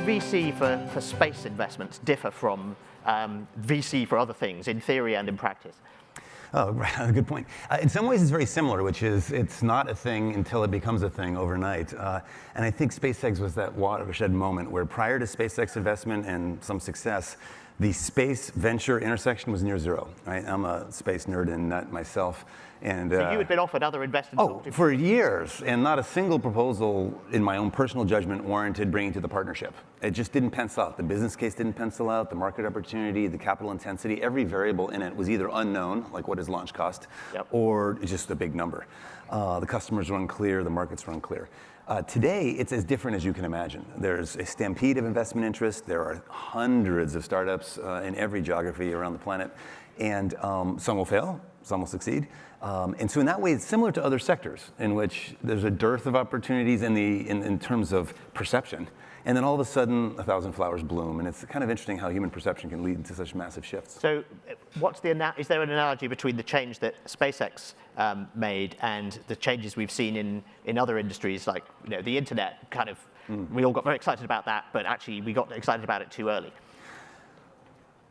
VC for space investments differ from VC for other things, in theory and in practice? Oh, good point. In some ways, it's very similar, which is it's not a thing until it becomes a thing overnight. And I think SpaceX was that watershed moment where prior to SpaceX investment and some success, the space venture intersection was near zero. Right? I'm a space nerd and nut myself. And, so you had been offered other investors? Oh, for years, and not a single proposal, in my own personal judgment, warranted bringing to the partnership. It just didn't pencil out. The business case didn't pencil out, the market opportunity, the capital intensity, every variable in it was either unknown, like what does launch cost, or just a big number. The customers were unclear, the markets were unclear. Today, it's as different as you can imagine. There's a stampede of investment interest. There are hundreds of startups in every geography around the planet, and some will fail, some will succeed. And so in that way, it's similar to other sectors in which there's a dearth of opportunities in terms of perception. And then all of a sudden, 1,000 flowers bloom. And it's kind of interesting how human perception can lead to such massive shifts. So is there an analogy between the change that SpaceX made and the changes we've seen in other industries, like the internet? Kind of, we all got very excited about that, but actually we got excited about it too early.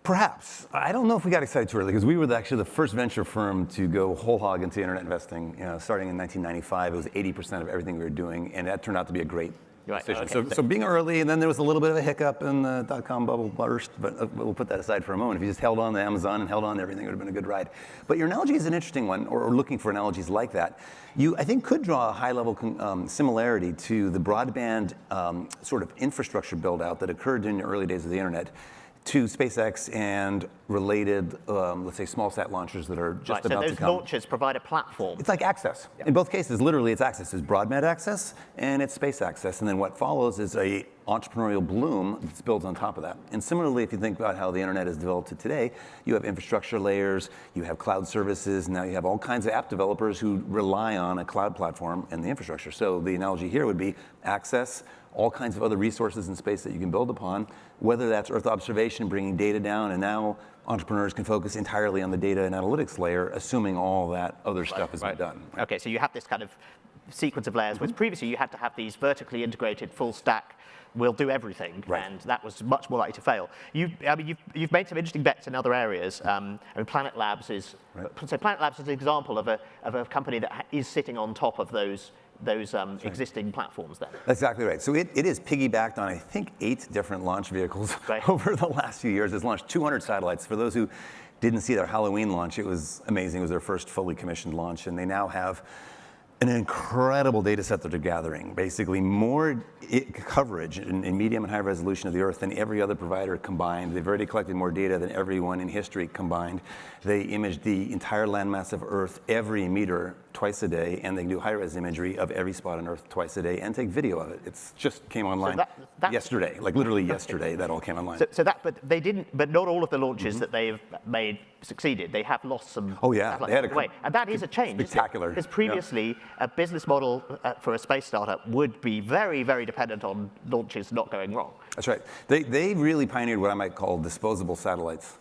Perhaps. I don't know if we got excited too early, because we were actually the first venture firm to go whole hog into internet investing. Starting in 1995, it was 80% of everything we were doing, and that turned out to be a great decision. Okay. So being early, and then there was a little bit of a hiccup, and the dot-com bubble burst, but we'll put that aside for a moment. If you just held on to Amazon and held on to everything, it would have been a good ride. But your analogy is an interesting one, or looking for analogies like that. You, I think, could draw a high-level similarity to the broadband sort of infrastructure build-out that occurred in the early days of the internet, to SpaceX and related, let's say, small sat launchers that are just about to come. So those launchers provide a platform. It's like access. Yeah. In both cases, literally, it's access. It's broadband access and it's space access. And then what follows is a entrepreneurial bloom that's built on top of that. And similarly, if you think about how the internet is developed to today, you have infrastructure layers, you have cloud services, now you have all kinds of app developers who rely on a cloud platform and the infrastructure. So the analogy here would be access, all kinds of other resources in space that you can build upon, whether that's Earth observation, bringing data down, and now entrepreneurs can focus entirely on the data and analytics layer, assuming all that other stuff has been done. Okay, so you have this kind of sequence of layers, whereas previously you had to have these vertically integrated, full stack, we'll do everything, and that was much more likely to fail. You've made some interesting bets in other areas. Planet Labs is so Planet Labs is an example of a company that is sitting on top of those existing platforms then. That's exactly right. So it is piggybacked on, I think, 8 different launch vehicles over the last few years. It's launched 200 satellites. For those who didn't see their Halloween launch, it was amazing. It was their first fully commissioned launch, and they now have an incredible data set that they're gathering. Basically, more coverage in medium and high resolution of the Earth than every other provider combined. They've already collected more data than everyone in history combined. They imaged the entire landmass of Earth every meter twice a day, and they can do high-res imagery of every spot on Earth twice a day and take video of it. It's just came online yesterday, like literally yesterday. That all came online. But not all of the launches that they've made succeeded. They have lost some. Oh yeah, they had away, and that is a change. Spectacular. Because previously, a business model for a space startup would be very, very dependent on launches not going wrong. That's right. They really pioneered what I might call disposable satellites.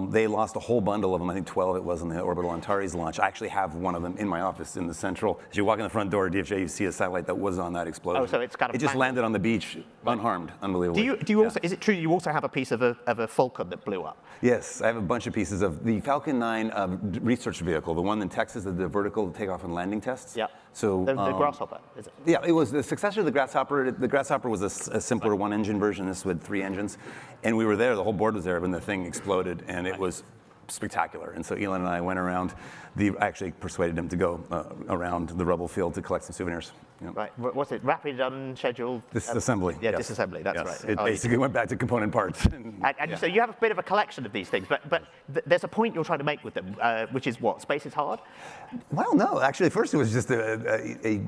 They lost a whole bundle of them, I think 12 it was in the Orbital Antares launch. I actually have one of them in my office in the central. As you walk in the front door of DFJ, you see a satellite that was on that explosion. Oh, so it's kind of. It just landed on the beach, unharmed, unbelievably. Do you also? Is it true you also have a piece of a Falcon that blew up? Yes, I have a bunch of pieces of the Falcon 9 research vehicle, the one in Texas, the vertical takeoff and landing tests. Yeah. So the Grasshopper, is it? Yeah, it was the successor to the Grasshopper. The Grasshopper was a simpler one-engine version. This with 3 engines, and we were there. The whole board was there when the thing exploded, and it was spectacular. And so Elon and I went around. I actually persuaded him to go around the rubble field to collect some souvenirs. You know. Right. What's it? Rapid unscheduled disassembly. Yeah, disassembly. That's right. It basically went back to component parts. And so you have a bit of a collection of these things, but there's a point you're trying to make with them, which is what? Space is hard? Well, no. Actually, at first it was just a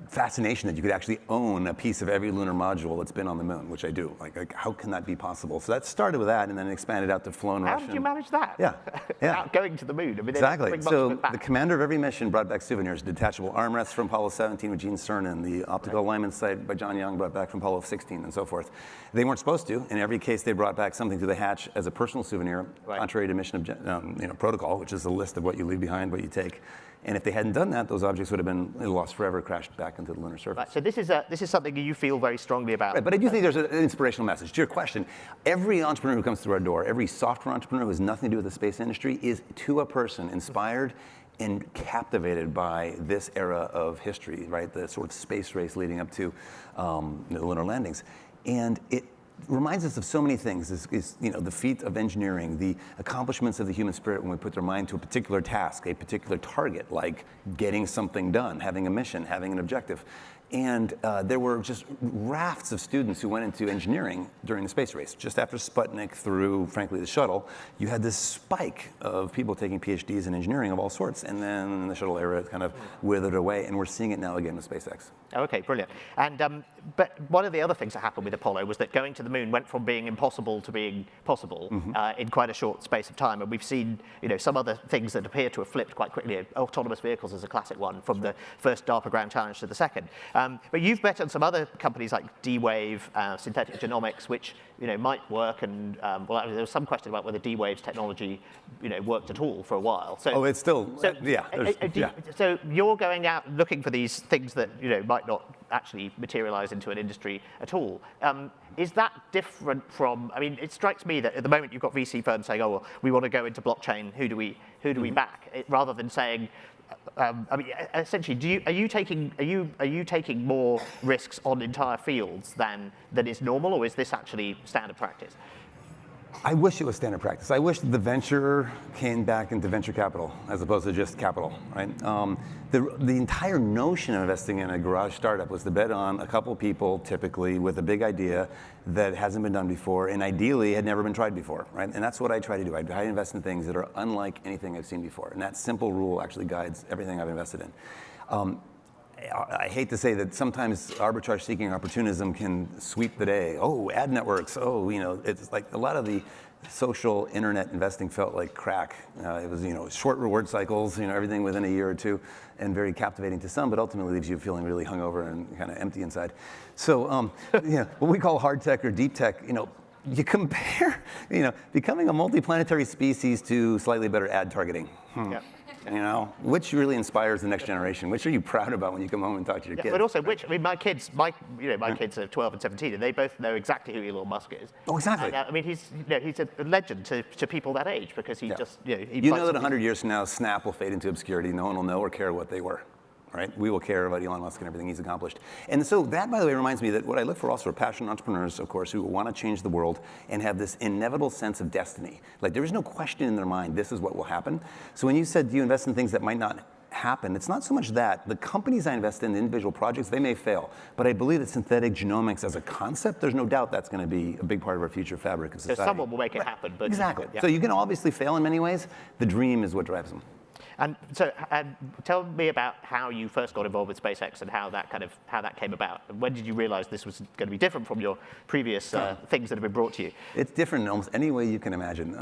fascination that you could actually own a piece of every lunar module that's been on the moon, which I do. Like how can that be possible? So that started with that, and then expanded out to flown Russian. How did you manage that? Yeah. Without going to the moon. I mean, exactly. So the commander of every mission brought back souvenirs, detachable armrests from Apollo 17 with Gene Cernan, the optical alignment sight by John Young brought back from Apollo 16, and so forth. They weren't supposed to. In every case, they brought back something to the hatch as a personal souvenir, contrary to mission protocol, which is a list of what you leave behind, what you take. And if they hadn't done that, those objects would have been lost forever, crashed back into the lunar surface. Right, so this is something that you feel very strongly about. Right, but I do think there's an inspirational message. To your question, every entrepreneur who comes through our door, every software entrepreneur who has nothing to do with the space industry is, to a person, inspired and captivated by this era of history, right? The sort of space race leading up to the lunar landings. And it reminds us of so many things. Is the feat of engineering, the accomplishments of the human spirit when we put their mind to a particular task, a particular target, like getting something done, having a mission, having an objective. And there were just rafts of students who went into engineering during the space race. Just after Sputnik through, frankly, the shuttle, you had this spike of people taking PhDs in engineering of all sorts. And then the shuttle era kind of withered away. And we're seeing it now again with SpaceX. Okay, brilliant. And but one of the other things that happened with Apollo was that going to the moon went from being impossible to being possible in quite a short space of time. And we've seen some other things that appear to have flipped quite quickly. Autonomous vehicles is a classic one, from the first DARPA Grand Challenge to the second. But you've bet on some other companies like D-Wave, synthetic genomics, which might work. And there was some question about whether D-Wave's technology worked at all for a while. So, it's still, yeah. So you're going out looking for these things that might not actually materialize into an industry at all. Is that different from? I mean, it strikes me that at the moment you've got VC firms saying, "Oh, well, we want to go into blockchain. Who do we back?" Rather than saying, I mean, essentially, are you taking more risks on entire fields than is normal, or is this actually standard practice? I wish it was standard practice. I wish the venture came back into venture capital as opposed to just capital, right? The entire notion of investing in a garage startup was to bet on a couple of people, typically with a big idea that hasn't been done before and ideally had never been tried before, right? And that's what I try to do. I try to invest in things that are unlike anything I've seen before. And that simple rule actually guides everything I've invested in. I hate to say that sometimes arbitrage-seeking opportunism can sweep the day. Oh, ad networks. Oh, it's like a lot of the social internet investing felt like crack. It was, short reward cycles, everything within a year or two, and very captivating to some, but ultimately leaves you feeling really hungover and kind of empty inside. So, what we call hard tech or deep tech, you compare, becoming a multiplanetary species to slightly better ad targeting. Yeah. Which really inspires the next generation? Which are you proud about when you come home and talk to your kids? But also, my kids are 12 and 17, and they both know exactly who Elon Musk is. Oh, exactly. And, I mean, he's a legend to people that age because he just he that 100 years from now, Snap will fade into obscurity. No one will know or care what they were. Right? We will care about Elon Musk and everything he's accomplished. And so that, by the way, reminds me that what I look for also are passionate entrepreneurs, of course, who want to change the world and have this inevitable sense of destiny. Like there is no question in their mind, this is what will happen. So when you said, do you invest in things that might not happen, it's not so much that. The companies I invest in, the individual projects, they may fail. But I believe that synthetic genomics as a concept, there's no doubt that's going to be a big part of our future fabric of society. So someone will make it happen. But exactly. So you can obviously fail in many ways. The dream is what drives them. And so, tell me about how you first got involved with SpaceX and how that came about. And when did you realize this was going to be different from your previous things that have been brought to you? It's different in almost any way you can imagine.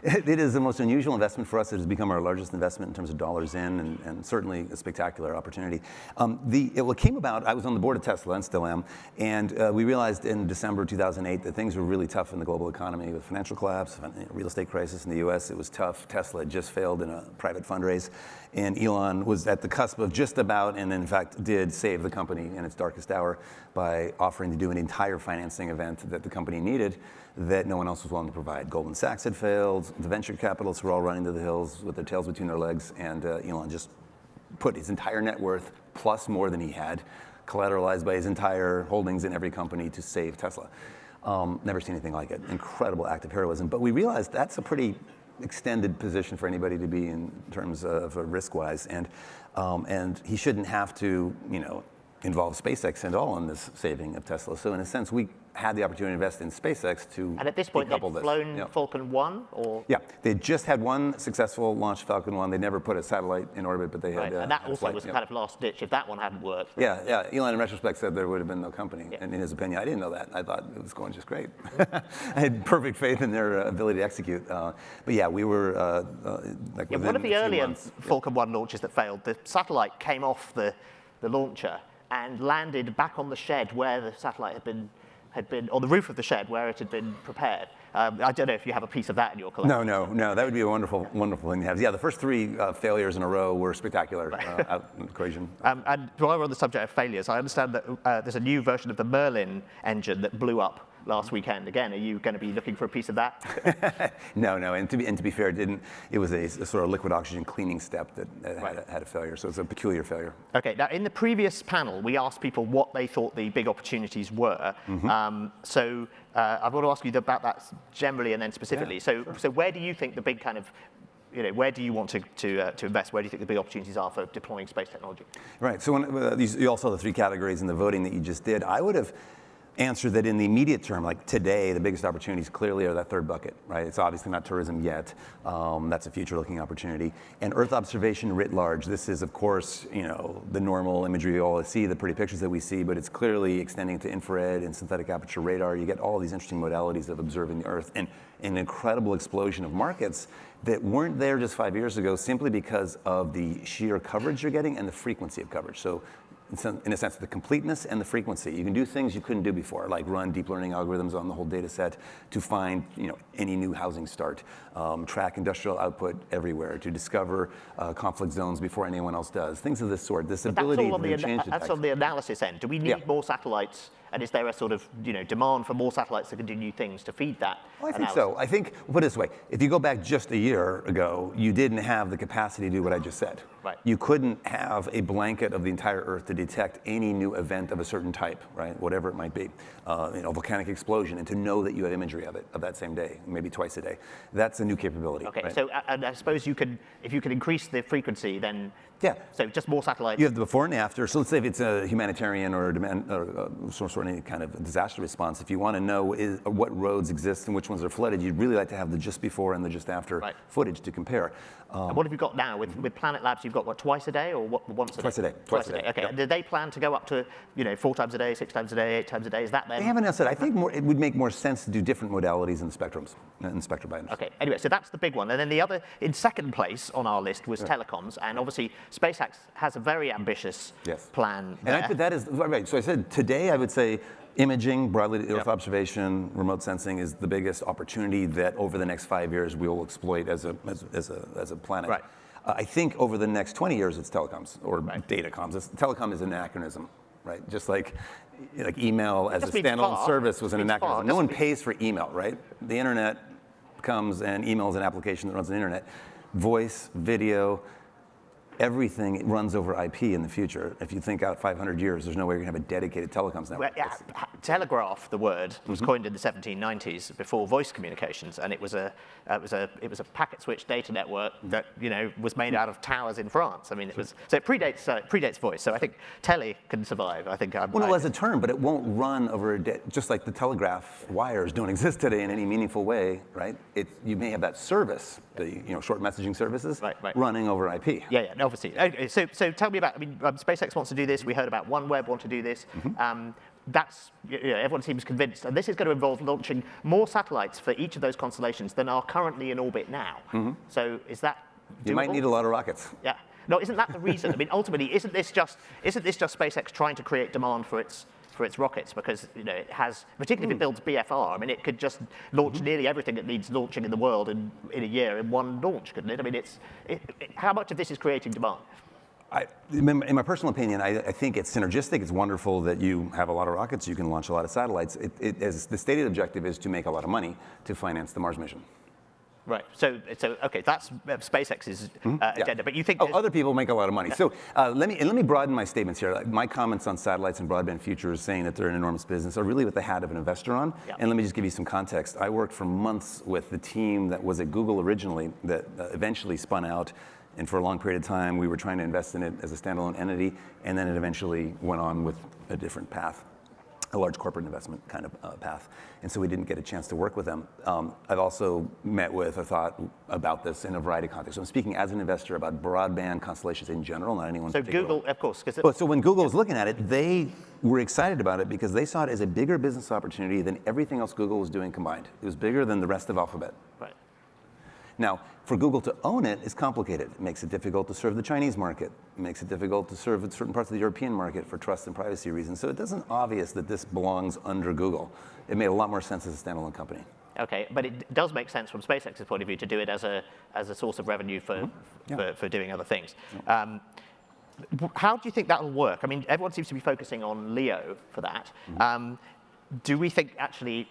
It is the most unusual investment for us. It has become our largest investment in terms of dollars in, and certainly a spectacular opportunity. What came about, I was on the board of Tesla and still am, and we realized in December 2008 that things were really tough in the global economy with financial collapse, real estate crisis in the US. It was tough. Tesla had just failed in a private fundraise. And Elon was at the cusp of just about, and in fact did save the company in its darkest hour by offering to do an entire financing event that the company needed that no one else was willing to provide. Goldman Sachs had failed, the venture capitalists were all running to the hills with their tails between their legs, and Elon just put his entire net worth, plus more than he had, collateralized by his entire holdings in every company to save Tesla. Never seen anything like it. Incredible act of heroism. But we realized that's a pretty extended position for anybody to be in terms of risk-wise, and he shouldn't have to, involve SpaceX at all in this saving of Tesla. So in a sense, we had the opportunity to invest in SpaceX to And at this point, they'd flown Falcon 1, or? Yeah, they just had one successful launch, Falcon 1. They never put a satellite in orbit, but they had. And that also was kind of last ditch if that one hadn't worked. Yeah. Elon, in retrospect, said there would have been no company. Yeah. And in his opinion, I didn't know that. I thought it was going just great. I had perfect faith in their ability to execute. But yeah, we were like within one of the earlier months, Falcon 1 launches that failed, the satellite came off the launcher and landed back on the shed where the satellite had been on the roof of the shed where it had been prepared. I don't know if you have a piece of that in your collection. No. That would be a wonderful thing to have. Yeah, the first 3 failures in a row were spectacular out in the equation. And while we're on the subject of failures, I understand that there's a new version of the Merlin engine that blew up last weekend. Again, are you going to be looking for a piece of that? No. And to be fair, it didn't. It was a sort of liquid oxygen cleaning step that had a failure. So it's a peculiar failure. Okay. Now, in the previous panel, we asked people what they thought the big opportunities were. So I want to ask you about that generally and then specifically. Yeah, so where do you think the big kind of where do you want to invest? Where do you think the big opportunities are for deploying space technology? Right. So you all saw the 3 categories in the voting that you just did. I would have answered that in the immediate term, like today, the biggest opportunities clearly are that 3rd bucket, right? It's obviously not tourism yet. That's a future-looking opportunity. And Earth observation writ large. This is, of course, the normal imagery you all see, the pretty pictures that we see, but it's clearly extending to infrared and synthetic aperture radar. You get all these interesting modalities of observing the Earth, and an incredible explosion of markets that weren't there just 5 years ago simply because of the sheer coverage you're getting and the frequency of coverage. So in a sense, the completeness and the frequency. You can do things you couldn't do before, like run deep learning algorithms on the whole data set to find any new housing start, track industrial output everywhere, to discover conflict zones before anyone else does, things of this sort. This ability to change the That's on the analysis end. Do we need more satellites? And is there a sort of demand for more satellites that can do new things to feed that? Well, I think so. I think, put it this way, if you go back just a year ago, you didn't have the capacity to do what I just said. Right. You couldn't have a blanket of the entire Earth to detect any new event of a certain type, right? Whatever it might be, volcanic explosion, and to know that you have imagery of it of that same day, maybe twice a day. That's a new capability. Okay, right? so and I suppose if you can increase the frequency, then so just more satellites. You have the before and after. So let's say if it's a humanitarian or a demand or sort of any kind of disaster response, if you want to know what roads exist and which ones are flooded, you'd really like to have the just before and the just after footage to compare. And what have you got now with Planet Labs? You've got what, twice a day or once a day? Twice a day. Twice a day. Okay. Yep. Do they plan to go up to 4 times a day, 6 times a day, 8 times a day? Is that then? They haven't answered. I think it would make more sense to do different modalities in the spectrums, in spectrum bands. Okay. Anyway, so that's the big one. And then the other, in second place on our list, was telecoms. And obviously, SpaceX has a very ambitious plan there. And I put that as right. So I said today I would say imaging, broadly Earth observation, remote sensing is the biggest opportunity that over the next 5 years we will exploit as a planet. Right. I think over the next 20 years it's telecoms or datacoms. Telecom is an anachronism, right? Just like email as a standalone service was an anachronism. No one pays for email, right? The internet comes and email is an application that runs on the internet. Voice, video, everything runs over IP in the future. If you think out 500 years, there's no way you're going to have a dedicated telecoms network. Well, telegraph, the word, was coined in the 1790s before voice communications, and it was a packet switch data network that was made out of towers in France. I mean, it predates voice. So I think tele can survive. I think. Well, as a term, but it won't run over just like the telegraph wires don't exist today in any meaningful way, right? You may have that service, the short messaging services, running over IP. Yeah. No, obviously. Okay, so tell me about. I mean, SpaceX wants to do this. We heard about OneWeb want to do this. That's everyone seems convinced, and this is going to involve launching more satellites for each of those constellations than are currently in orbit now. So is that doable? You might need a lot of rockets. Yeah. No, isn't that the reason? I mean, ultimately, isn't this just SpaceX trying to create demand for its rockets, because it has, particularly if it builds BFR, I mean, it could just launch nearly everything it needs launching in the world in a year in one launch, couldn't it? I mean, how much of this is creating demand? In my personal opinion, I think it's synergistic. It's wonderful that you have a lot of rockets, you can launch a lot of satellites. As the stated objective is to make a lot of money to finance the Mars mission. Right. So okay, that's SpaceX's agenda. But you think other people make a lot of money. So let me broaden my statements here. My comments on satellites and broadband futures, saying that they're an enormous business, are really with the hat of an investor on. And let me just give you some context. I worked for months with the team that was at Google originally, that eventually spun out. And for a long period of time, we were trying to invest in it as a standalone entity, and then it eventually went on with a different path, a large corporate investment kind of path. And so we didn't get a chance to work with them. I've also met with or thought about this in a variety of contexts. So I'm speaking as an investor about broadband constellations in general, not anyone particular. So Google, of course. So when Google was looking at it, they were excited about it because they saw it as a bigger business opportunity than everything else Google was doing combined. It was bigger than the rest of Alphabet. Right. Now, for Google to own it is complicated. It makes it difficult to serve the Chinese market. It makes it difficult to serve certain parts of the European market for trust and privacy reasons. So it isn't obvious that this belongs under Google. It made a lot more sense as a standalone company. Okay, but it does make sense from SpaceX's point of view to do it as a source of revenue for doing other things. How do you think that will work? I mean, everyone seems to be focusing on LEO for that. Do we think actually,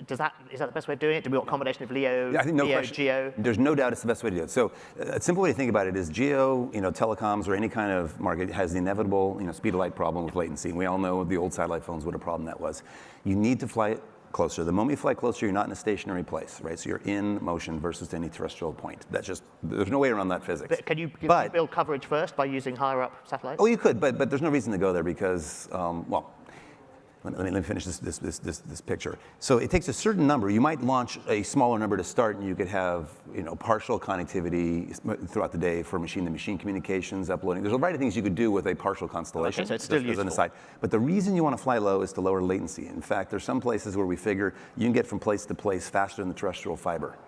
is that the best way of doing it? Do we want a combination of LEO, I think no LEO, question. GEO? There's no doubt it's the best way to do it. So a simple way to think about it is GEO, telecoms or any kind of market has the inevitable, speed of light problem with latency. And we all know the old satellite phones, what a problem that was. You need to fly it closer. The moment you fly closer, you're not in a stationary place, right? So you're in motion versus any terrestrial point. That's just, there's no way around that physics. But can you build coverage first by using higher up satellites? Oh, you could, but there's no reason to go there because, let me finish this picture. So it takes a certain number. You might launch a smaller number to start, and you could have partial connectivity throughout the day for machine-to-machine communications, uploading. There's a variety of things you could do with a partial constellation. Okay, so it's still useful. As an aside. But the reason you want to fly low is to lower latency. In fact, there's some places where we figure you can get from place to place faster than the terrestrial fiber,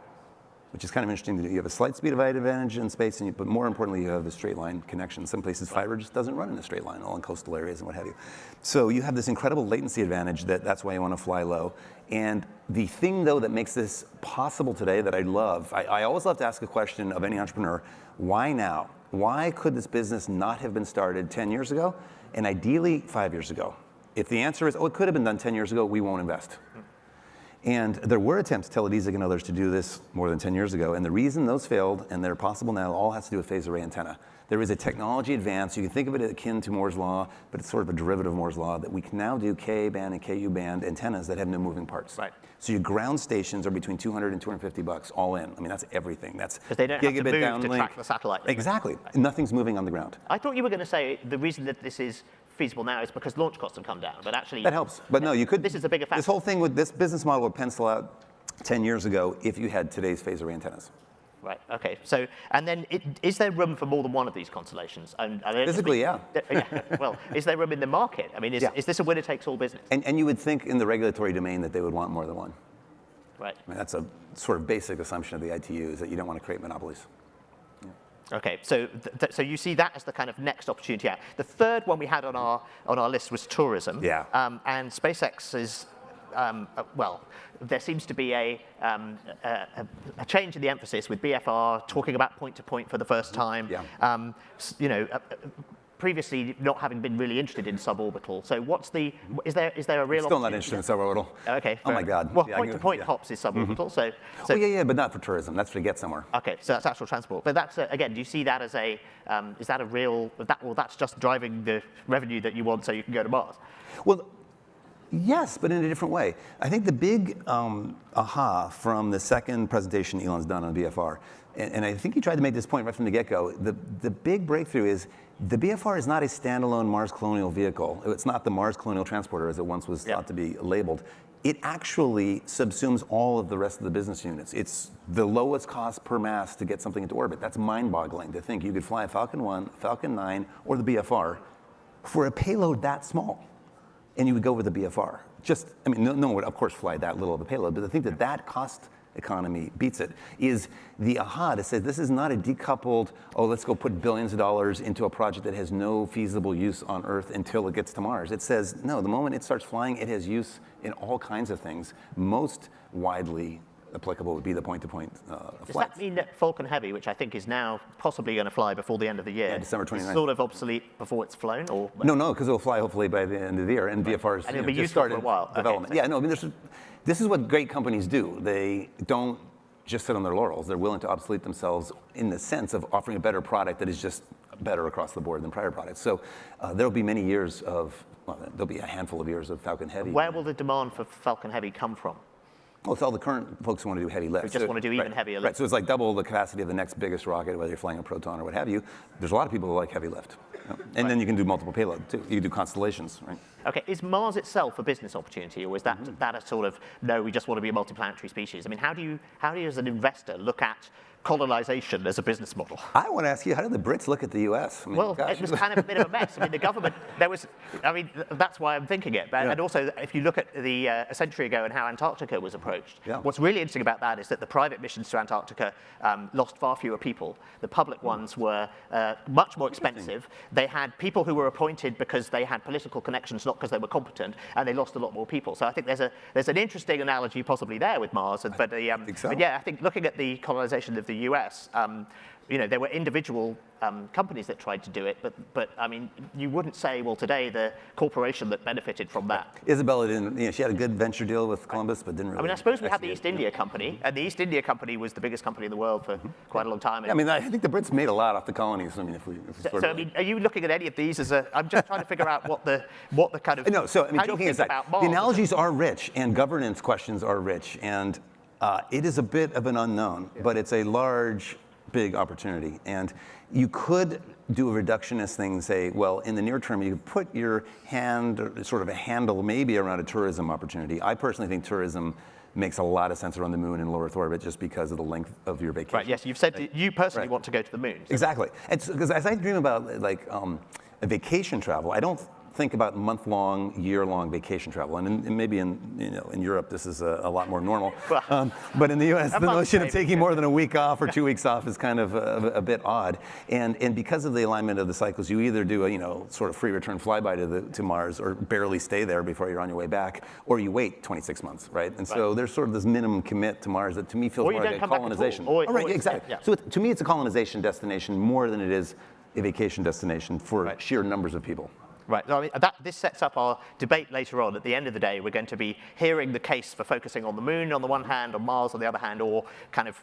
which is kind of interesting. You have a slight speed of light advantage in space, but more importantly, you have a straight line connection. Some places fiber just doesn't run in a straight line, all in coastal areas and what have you. So you have this incredible latency advantage that's why you want to fly low. And the thing, though, that makes this possible today that I love, I always love to ask a question of any entrepreneur, why now? Why could this business not have been started 10 years ago, and ideally 5 years ago? If the answer is, it could have been done 10 years ago, we won't invest. And there were attempts, Teledesic and others, to do this more than 10 years ago. And the reason those failed, and they're possible now, all has to do with phased array antenna. There is a technology advance. You can think of it akin to Moore's Law, but it's sort of a derivative of Moore's Law, that we can now do Ka-band and Ku-band antennas that have no moving parts. Right. So your ground stations are between $200 and $250 all in. I mean, that's everything. That's because they don't have to move downlink. to track the satellite. Exactly. Right. Nothing's moving on the ground. I thought you were going to say the reason that this is feasible now is because launch costs have come down, but actually that helps. But no, you could. This is a bigger factor. This whole thing with this business model would pencil out 10 years ago if you had today's phased array antennas. Right. Okay. So, and then, is there room for more than one of these constellations? Physically, yeah. Well, is there room in the market? I mean, is this a winner-takes-all business? And you would think in the regulatory domain that they would want more than one. Right. I mean, that's a sort of basic assumption of the ITU is that you don't want to create monopolies. Okay, so so you see that as the kind of next opportunity out. The third one we had on our list was tourism. Yeah. And SpaceX is. Well, there seems to be a change in the emphasis with BFR talking about point-to-point for the first time. Yeah. Previously not having been really interested in suborbital. So is there a real Still not interested in suborbital. Okay. Oh my God. Well, point-to-point hops is suborbital. So but not for tourism. That's to get somewhere. Okay, so that's actual transport. But that's again, do you see that as is that a real that's just driving the revenue that you want so you can go to Mars? Well, yes, but in a different way. I think the big aha from the second presentation Elon's done on BFR, and I think he tried to make this point right from the get-go, the big breakthrough is the BFR is not a standalone Mars colonial vehicle. It's not the Mars colonial transporter as it once was thought to be labeled. It actually subsumes all of the rest of the business units. It's the lowest cost per mass to get something into orbit. That's mind-boggling to think you could fly a Falcon 1, Falcon 9, or the BFR for a payload that small. And you would go with the BFR. No one would, of course, fly that little of a payload, but I think that cost economy beats it, is the aha to say this is not a decoupled, let's go put billions of dollars into a project that has no feasible use on Earth until it gets to Mars. It says, no, the moment it starts flying, it has use in all kinds of things. Most widely applicable would be the point-to-point flights. Does that mean that Falcon Heavy, which I think is now possibly going to fly before the end of the year, December 29th. is sort of obsolete before it's flown? Or No, because it'll fly hopefully by the end of the year, and BFR's and it'll be just useful started for a while. development. Okay, This is what great companies do. They don't just sit on their laurels. They're willing to obsolete themselves in the sense of offering a better product that is just better across the board than prior products. So there'll be many years there'll be a handful of years of Falcon Heavy. Where will the demand for Falcon Heavy come from? Well, it's all the current folks who want to do heavy lift. Who just want to do even heavier lift. Right, so it's like double the capacity of the next biggest rocket, whether you're flying a Proton or what have you. There's a lot of people who like heavy lift. And then you can do multiple payload, too. You can do constellations, right? Okay, is Mars itself a business opportunity, or is that a sort of, no, we just want to be a multiplanetary species? I mean, how do you as an investor, look at colonization as a business model? I want to ask you, how did the Brits look at the US? I mean, well, it was kind of a bit of a mess. I mean, the government, that's why I'm thinking it. But, And also, if you look at a century ago and how Antarctica was approached, what's really interesting about that is that the private missions to Antarctica lost far fewer people. The public ones were much more expensive. They had people who were appointed because they had political connections, not because they were competent, and they lost a lot more people. So I think there's an interesting analogy possibly there with Mars. But yeah, I think looking at the colonization of the US, there were individual companies that tried to do it, but I mean, you wouldn't say, well, today the corporation that benefited from that. Isabella didn't, she had a good venture deal with Columbus, but didn't really. I mean, I suppose we had the East India Company, and the East India Company was the biggest company in the world for quite a long time. Yeah, I mean, I think the Brits made a lot off the colonies. I mean, if we so I mean, are you looking at any of these as I'm just trying to figure out what the kind of. No, so I mean, how joking you think aside, about Mars, the analogies are rich, and governance questions are rich, and it is a bit of an unknown, but it's a large, big opportunity. And you could do a reductionist thing and say, well, in the near term, you could put your hand, or sort of a handle maybe around a tourism opportunity. I personally think tourism makes a lot of sense around the moon and low Earth orbit just because of the length of your vacation. Right, yes, you've said that you personally want to go to the moon. So. Exactly. Because as I dream about like a vacation travel, I don't think about month-long, year-long vacation travel. And maybe in Europe, this is a lot more normal. But in the U.S., the notion of taking more than a week off or 2 weeks off is kind of a bit odd. And because of the alignment of the cycles, you either do a sort of free return flyby to Mars, or barely stay there before you're on your way back, or you wait 26 months, right? And so there's sort of this minimum commit to Mars that to me feels more like a colonization. Right, exactly. Yeah. So to me, it's a colonization destination more than it is a vacation destination for sheer numbers of people. Right. So, I mean, this sets up our debate later on. At the end of the day, we're going to be hearing the case for focusing on the moon on the one hand, on Mars on the other hand, or kind of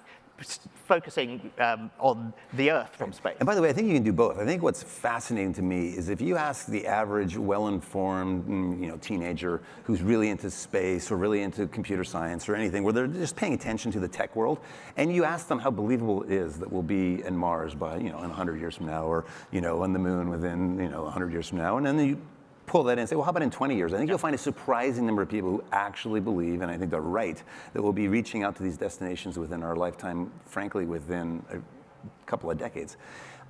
focusing on the Earth from space. And by the way, I think you can do both. I think what's fascinating to me is if you ask the average well-informed teenager who's really into space or really into computer science or anything, where they're just paying attention to the tech world, and you ask them how believable it is that we'll be in Mars by in 100 years from now, or on the moon within 100 years from now, and then you pull that in and say, well, how about in 20 years? I think you'll find a surprising number of people who actually believe, and I think they're right, that we'll be reaching out to these destinations within our lifetime, frankly, within a couple of decades.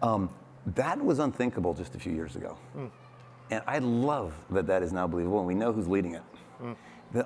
That was unthinkable just a few years ago. And I love that is now believable, and we know who's leading it.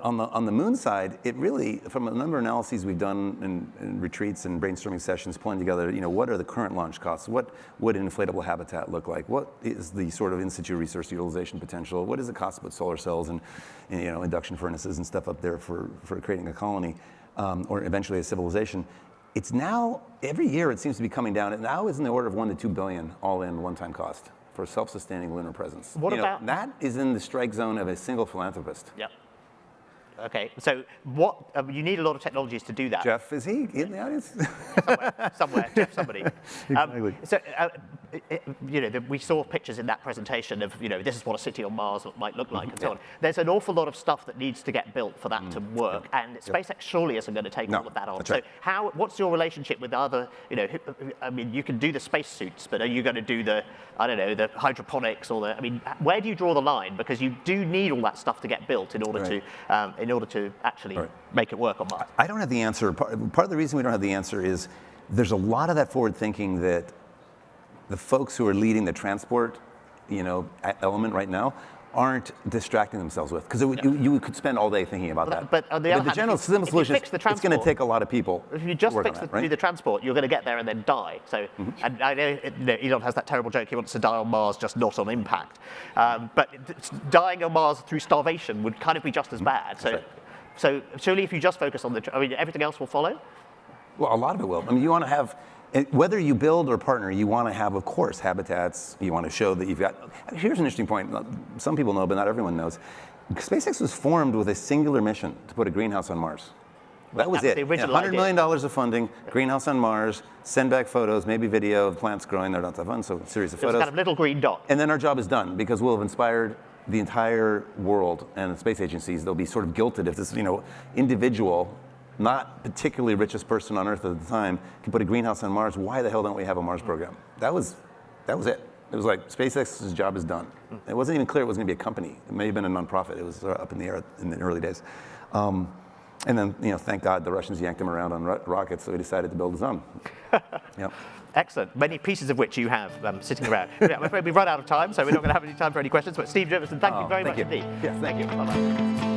On the moon side, it really, from a number of analyses we've done in retreats and brainstorming sessions, pulling together, what are the current launch costs? What would an inflatable habitat look like? What is the sort of in-situ resource utilization potential? What is the cost to put solar cells and induction furnaces and stuff up there for creating a colony, or eventually a civilization? It's now, every year it seems to be coming down. It now is in the order of $1 to $2 billion all-in one-time cost for a self-sustaining lunar presence. What about that is in the strike zone of a single philanthropist. Yep. Okay, so what you need a lot of technologies to do that. Jeff, is he in the audience? Somewhere, Jeff, somebody. Exactly. So, we saw pictures in that presentation of, this is what a city on Mars might look like, and so on. There's an awful lot of stuff that needs to get built for that to work, and SpaceX surely isn't going to take all of that on. That's right. So, what's your relationship with other, I mean, you can do the spacesuits, but are you going to do the hydroponics or where do you draw the line? Because you do need all that stuff to get built in order to actually make it work on Mars. I don't have the answer. Part of the reason we don't have the answer is there's a lot of that forward thinking that the folks who are leading the transport, element right now aren't distracting themselves with, because you could spend all day thinking about that. But on the other hand, general simple solution, it's going to take a lot of people. If you just do the transport, you're going to get there and then die. So, and I know Elon has that terrible joke. He wants to die on Mars, just not on impact. But dying on Mars through starvation would kind of be just as bad. So surely, if you just focus on everything else will follow. Well, a lot of it will. I mean, you want to have. Whether you build or partner, you want to have, of course, habitats. You want to show that you've got. Here's an interesting point. Some people know, but not everyone knows. SpaceX was formed with a singular mission to put a greenhouse on Mars. That was it. $100 million of funding, greenhouse on Mars, send back photos, maybe video of plants growing. They're not that fun, so a series of photos. It's kind of little green dot. And then our job is done, because we'll have inspired the entire world and the space agencies. They'll be sort of guilted if this, individual, not particularly richest person on Earth at the time, can put a greenhouse on Mars. Why the hell don't we have a Mars program? That was it. It was like SpaceX's job is done. It wasn't even clear it was going to be a company. It may have been a nonprofit. It was up in the air in the early days. And then, thank God the Russians yanked him around on rockets, so he decided to build his own. Yep. Excellent. Many pieces of which you have sitting around. I'm afraid we've run out of time, so we're not going to have any time for any questions. But Steve Jurvetson, thank you very much indeed. Yes, thank you. Bye-bye.